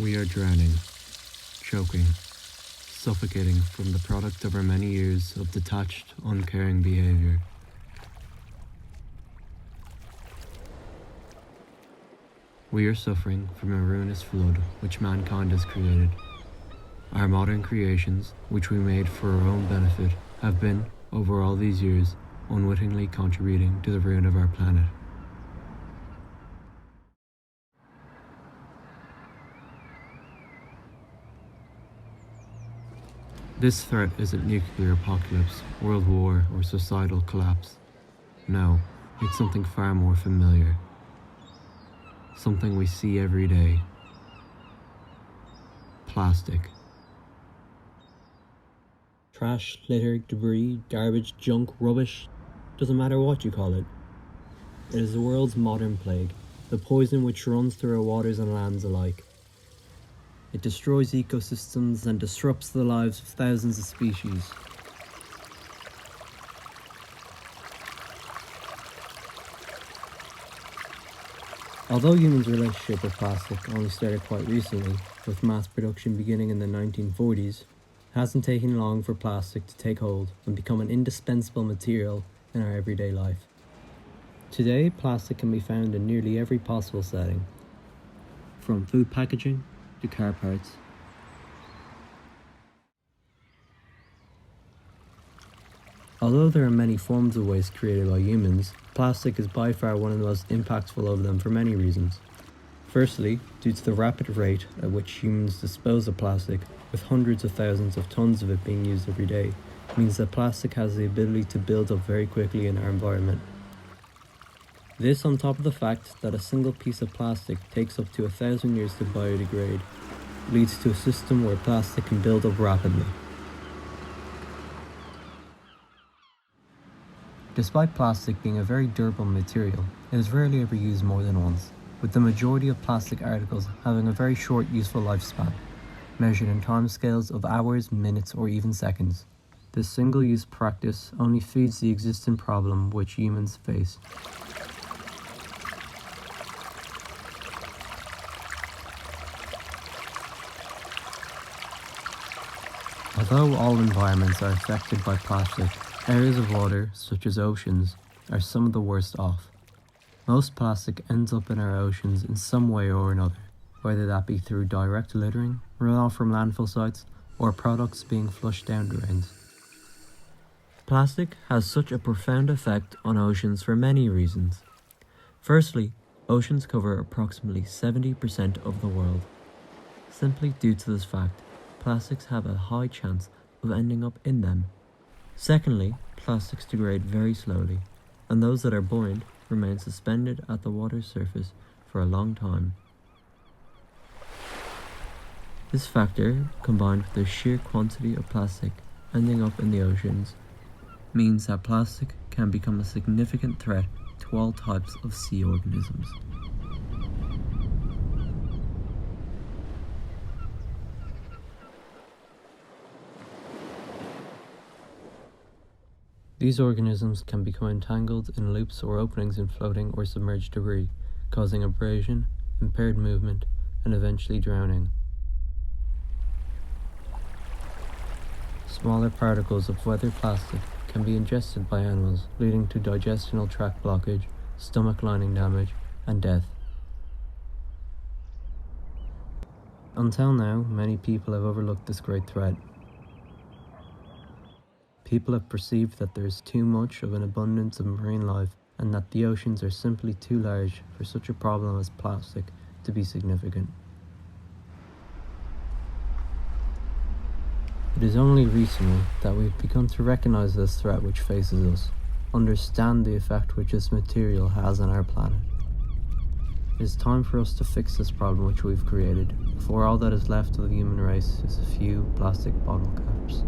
We are drowning, choking, suffocating from the product of our many years of detached, uncaring behavior. We are suffering from a ruinous flood which mankind has created. Our modern creations, which we made for our own benefit, have been, over all these years, unwittingly contributing to the ruin of our planet. This threat isn't nuclear apocalypse, world war, or societal collapse. No, it's something far more familiar. Something we see every day. Plastic. Trash, litter, debris, garbage, junk, rubbish, doesn't matter what you call it. It is the world's modern plague, the poison which runs through our waters and lands alike. It destroys ecosystems and disrupts the lives of thousands of species. Although humans' relationship with plastic only started quite recently, with mass production beginning in the 1940s, it hasn't taken long for plastic to take hold and become an indispensable material in our everyday life. Today, plastic can be found in nearly every possible setting, from food packaging to car parts. Although there are many forms of waste created by humans, plastic is by far one of the most impactful of them for many reasons. Firstly, due to the rapid rate at which humans dispose of plastic, with hundreds of thousands of tons of it being used every day, means that plastic has the ability to build up very quickly in our environment. This, on top of the fact that a single piece of plastic takes up to 1,000 years to biodegrade, leads to a system where plastic can build up rapidly. Despite plastic being a very durable material, it is rarely ever used more than once, with the majority of plastic articles having a very short useful lifespan, measured in timescales of hours, minutes, or even seconds. This single-use practice only feeds the existing problem which humans face. Although all environments are affected by plastic, areas of water, such as oceans, are some of the worst off. Most plastic ends up in our oceans in some way or another, whether that be through direct littering, runoff from landfill sites, or products being flushed down drains. Plastic has such a profound effect on oceans for many reasons. Firstly, oceans cover approximately 70% of the world. Simply due to this fact, plastics have a high chance of ending up in them. Secondly, plastics degrade very slowly, and those that are buoyant remain suspended at the water's surface for a long time. This factor, combined with the sheer quantity of plastic ending up in the oceans, means that plastic can become a significant threat to all types of sea organisms. These organisms can become entangled in loops or openings in floating or submerged debris, causing abrasion, impaired movement, and eventually drowning. Smaller particles of weathered plastic can be ingested by animals, leading to digestional tract blockage, stomach lining damage, and death. Until now, many people have overlooked this great threat. People have perceived that there is too much of an abundance of marine life and that the oceans are simply too large for such a problem as plastic to be significant. It is only recently that we've begun to recognize this threat which faces us, understand the effect which this material has on our planet. It is time for us to fix this problem which we've created, before all that is left of the human race is a few plastic bottle caps.